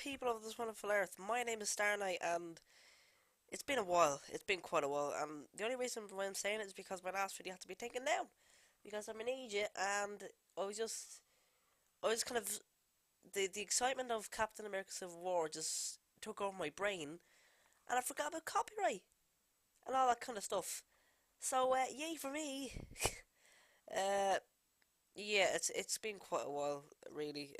people of this wonderful earth. My name is Star Knight, and it's been a while. It's been quite a while, and the only reason why I'm saying it is because my last video had to be taken down because I'm in Egypt, and I was just, I was kind of the excitement of Captain America: Civil War just took over my brain, and I forgot about copyright and all that kind of stuff. So, yay for me. uh, yeah, it's been quite a while, really.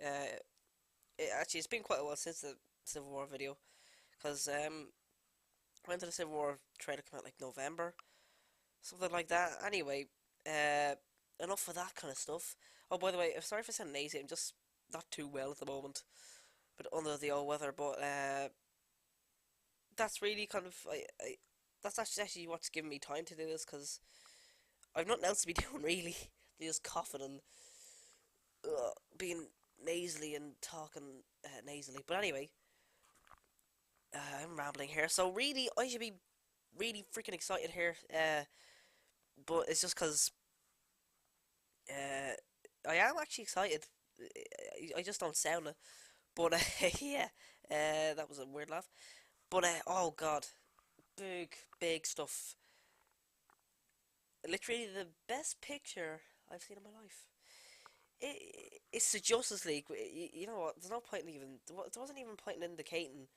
It's been quite a while since the Civil War video, because when did the Civil War trailer come out? Like November, something like that. Anyway, uh, enough of that kind of stuff. Oh, by the way, sorry for sounding lazy. I'm just not too well at the moment, but under the old weather. But that's really kind of that's actually what's giving me time to do this because I've nothing else to be doing really. Just coughing and being nasally and talking nasally. But anyway, I'm rambling here. So really, I should be really freaking excited here. But it's just because uh, I am actually excited. I just don't sound it. But yeah, that was a weird laugh. But oh god, big stuff. Literally the best picture I've seen in my life. It's the Justice League. You know what? There's no point in even. There wasn't even point in indicating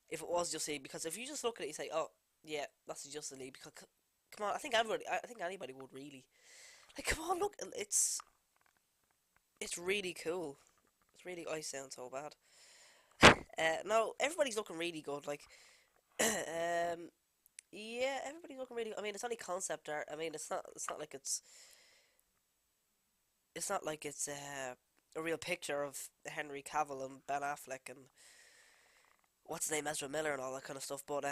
if it was Justice League because if you just look at it, you say, "Oh, yeah, that's the Justice League." Because come on, I think anybody would really. Like, come on, look, it's really cool. It's really, I sound so bad. No, everybody's looking really good. Like, yeah, everybody's looking really. I mean, it's only concept art. I mean, it's not like it's a real picture of Henry Cavill and Ben Affleck and what's his name, Ezra Miller and all that kind of stuff. But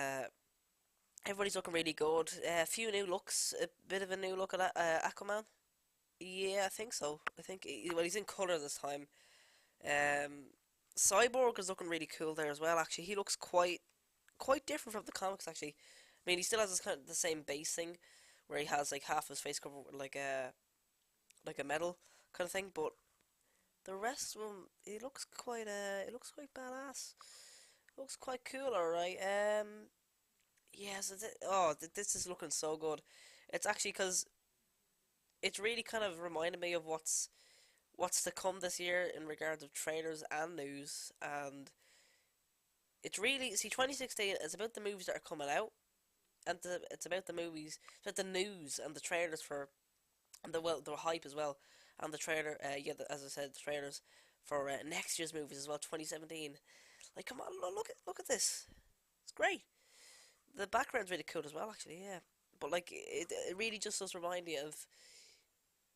everybody's looking really good. A few new looks, a bit of a new look at Aquaman. Yeah, I think so. Well, he's in color this time. Um, Cyborg is looking really cool there as well. Actually, he looks quite different from the comics. Actually, I mean, he still has this kind of the same base thing, where he has like half his face covered with like a metal kind of thing. But the rest of him, it looks quite badass. Looks quite cool, alright. Yeah. So this is looking so good. It's actually because it's really kind of reminded me of what's to come this year in regards of trailers and news, and it's really, see, 2016 is about the movies that are coming out, and it's about the movies, it's about the news and the trailers for, and the hype as well, and the trailer, yeah, as I said, the trailers for next year's movies as well, 2017. Like, come on, look at this. It's great. The background's really cool as well, actually, yeah. But like, it really just does remind me of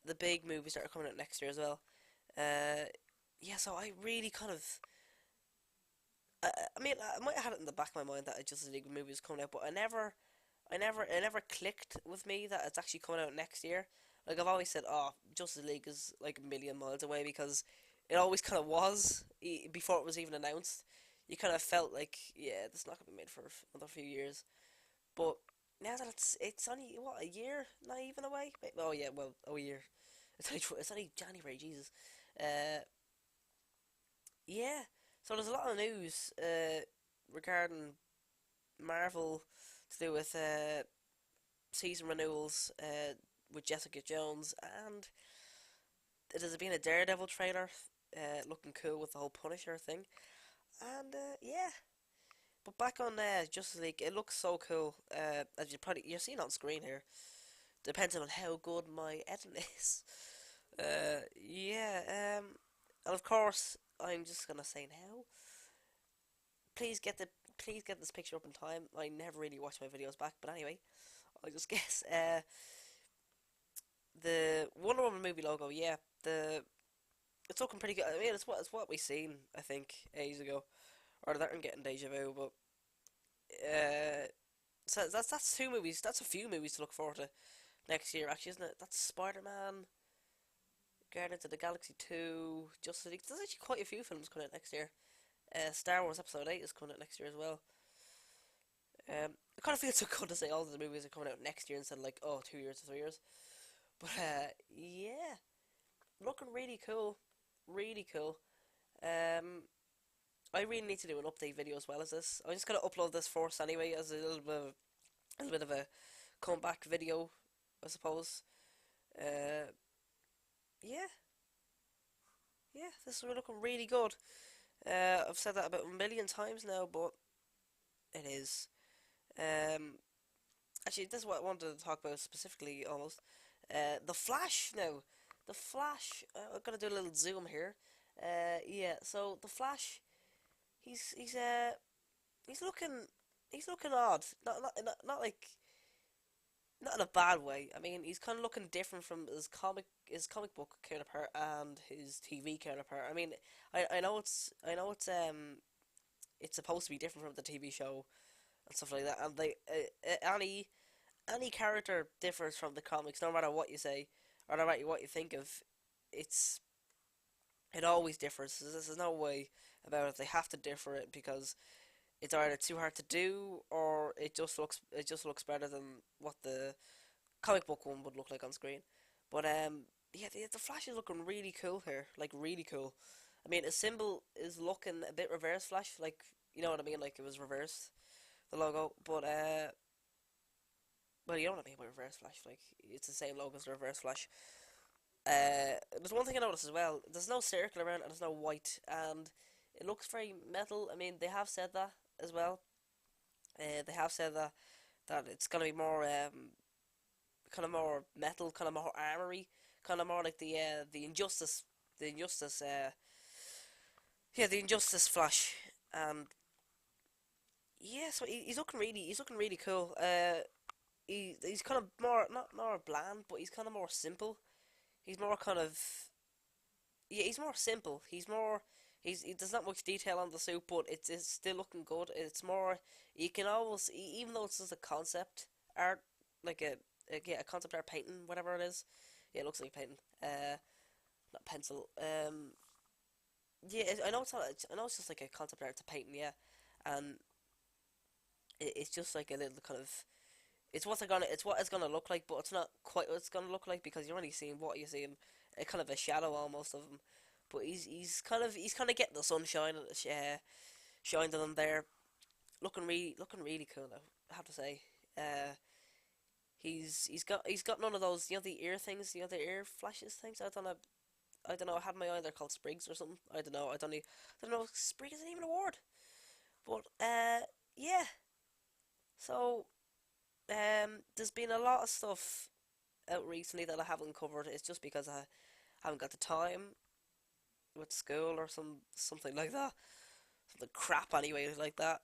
the big movies that are coming out next year as well. Uh, yeah, so I really kind of I mean, I might have had it in the back of my mind that a Justice League movie was coming out, but it never clicked with me that it's actually coming out next year. Like I've always said, oh, Justice League is like a million miles away because it always kind of was before it was even announced. You kind of felt like, yeah, this is not gonna be made for another few years. But now that it's only what, a year, not even away. Oh yeah, well, a year. It's only January, Jesus. Uh, yeah. So there's a lot of news regarding Marvel to do with season renewals with Jessica Jones, and there's been a Daredevil trailer looking cool with the whole Punisher thing, and yeah. But back on Justice League, it looks so cool. As you're seeing on screen here, depending on how good my editing is. Yeah. And of course, I'm just gonna say now. Please get the please get this picture up in time. I never really watch my videos back, but anyway, I'll just guess. The Wonder Woman movie logo, yeah, the it's looking pretty good. I mean, it's what we seen, I think, ages ago, or that I'm getting deja vu. But uh, so that's two movies. That's a few movies to look forward to next year, actually, isn't it? That's Spider Man, Guardians of the Galaxy 2, Justice League. There's actually quite a few films coming out next year. Star Wars Episode 8 is coming out next year as well. It kind of feels so good to say all of the movies are coming out next year instead of like, oh, 2 years or 3 years. But yeah, looking really cool, really cool. Um, I really need to do an update video as well as this. I'm just gonna upload this first anyway as a little bit of a comeback video, I suppose. Uh, yeah, yeah, this is looking really good. I've said that about a million times now, but it is. Um, Actually, this is what I wanted to talk about specifically, almost. The Flash now. The Flash. I'm gonna do a little zoom here. Yeah. So the Flash, he's he's uh he's looking he's looking odd. Not like not in a bad way. I mean, he's kind of looking different from his comic book counterpart and his TV counterpart. I mean, I know it's supposed to be different from the TV show and stuff like that. And any character differs from the comics, no matter what you say or no matter what you think of. It's it always differs. There's no way about it. They have to differ it because it's either too hard to do or it just looks better than what the comic book one would look like on screen. But yeah, the Flash is looking really cool here, like really cool. I mean, his symbol is looking a bit reverse Flash, like you know what I mean, like it was reversed the logo. But well, you know what I mean by reverse Flash, like it's the same logo as the reverse Flash. There's one thing I noticed as well. There's no circle around and there's no white, and it looks very metal. I mean, they have said that as well. They have said that it's gonna be more kind of more metal, kind of more armory, kind of more like the injustice, yeah, the injustice Flash, and yeah, so he's looking really cool. He's kind of more not more bland, but he's kind of more simple. He's more kind of yeah, he's more simple. He there's not much detail on the suit, but it's still looking good. It's more you can always even though it's just a concept art, like yeah, a concept art painting, whatever it is. Yeah, it looks like a painting. Not pencil. Yeah, I know it's not. I know it's just like a concept art. It's a painting, yeah, and it's just like a little kind of. It's what it's gonna look like, but it's not quite what it's gonna look like because you're only seeing what you're seeing, a kind of a shadow almost of him. But he's kind of getting the sunshine shining on him there, looking really cool now. I have to say, uh, he's got none of those the ear things, the ear flashes things. I don't know. I had my eye. They're called sprigs or something. I don't know. I don't know. Sprig isn't even a word. But yeah. So there's been a lot of stuff out recently that I haven't covered. It's just because I haven't got the time with school or something like that. Something crap anyway like that.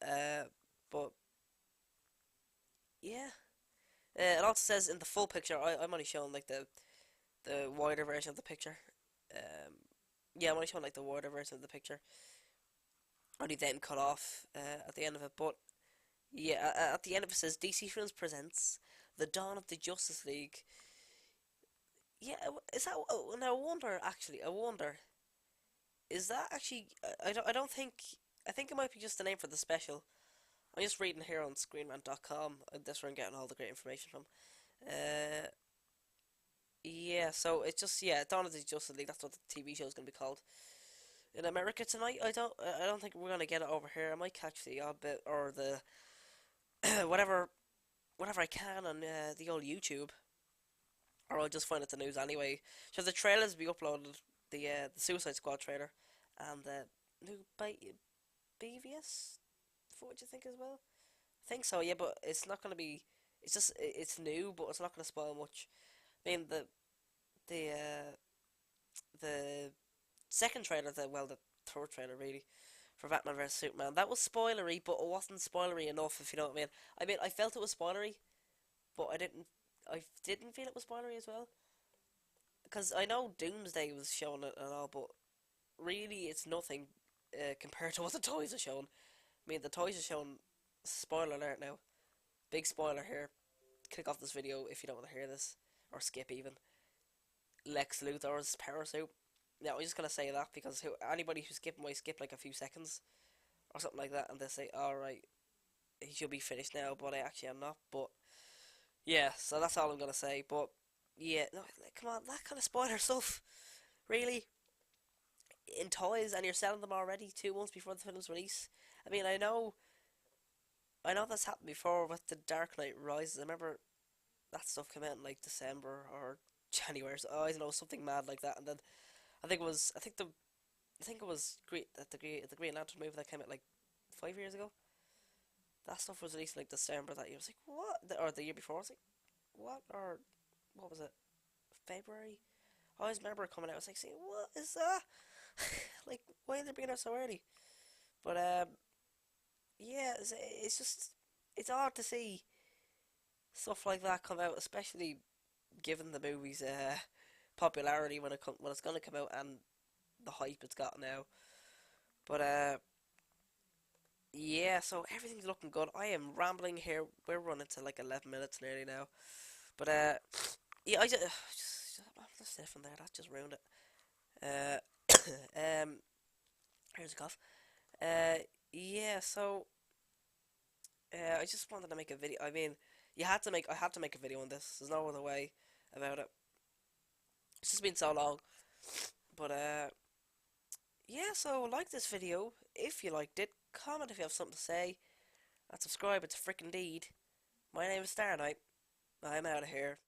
But yeah. It also says in the full picture. I'm only showing like the wider version of the picture. Um, yeah, I'm only showing like the wider version of the picture. Only then cut off at the end of it. But yeah, at the end of it says DC Films presents the Dawn of the Justice League. Yeah, is that? Oh, now I wonder. Actually, I wonder. Is that actually? I don't think. I think it might be just the name for the special. I'm just reading here on ScreenRant.com. That's where I'm getting all the great information from. Uh, yeah. So it's just Dawn of the Justice League. That's what the TV show is going to be called. In America tonight, I don't think we're gonna get it over here. I might catch the odd bit or the whatever I can on the old YouTube, or I'll just find it the news anyway. So the trailers be uploaded, the Suicide Squad trailer, and the new BVS. What do you think as well? I think so, yeah, but it's not gonna be. It's just it's new, but it's not gonna spoil much. I mean the the second trailer, the third trailer really, for Batman vs Superman. That was spoilery, but it wasn't spoilery enough, if you know what I mean. I felt it was spoilery, but I didn't feel it was spoilery as well. Because I know Doomsday was showing it and all, but really it's nothing compared to what the toys are showing. I mean, the toys are showing. Spoiler alert now. Big spoiler here. Click off this video if you don't want to hear this, or skip even. Lex Luthor's power suit. Now, I'm just gonna say that because anybody who skipped might skip like a few seconds or something like that, and they say, "Alright, he should be finished now," but I actually am not. But yeah, so that's all I'm gonna say. But yeah, no, like, come on, that kind of spoiler stuff, really. in toys and you're selling them already 2 months before the film's release. I mean, I know that's happened before with the Dark Knight Rises. I remember that stuff came out in like December or January. So I always know something mad like that. And then I think it was the Green Lantern movie that came out like 5 years ago. That stuff was released in like December that year. I was like, what? Or the year before. I was like, what? Or what was it? February? I always remember it coming out. I was like, saying, what is that? Like, why are they bringing it out so early? But yeah, it's just it's odd to see stuff like that come out, especially given the movie's popularity when it's gonna come out and the hype it's got now. But yeah, so everything's looking good. I am rambling here. We're running to like 11 minutes nearly now. But yeah, I'm just sniffing there. That just ruined it. Here's a cough. Uh, yeah. So I just wanted to make a video. I mean, I had to make a video on this. There's no other way about it. It's just been so long. But yeah. So like this video if you liked it. Comment if you have something to say. And subscribe. It's a freaking deed. My name is Star Knight. I'm out of here.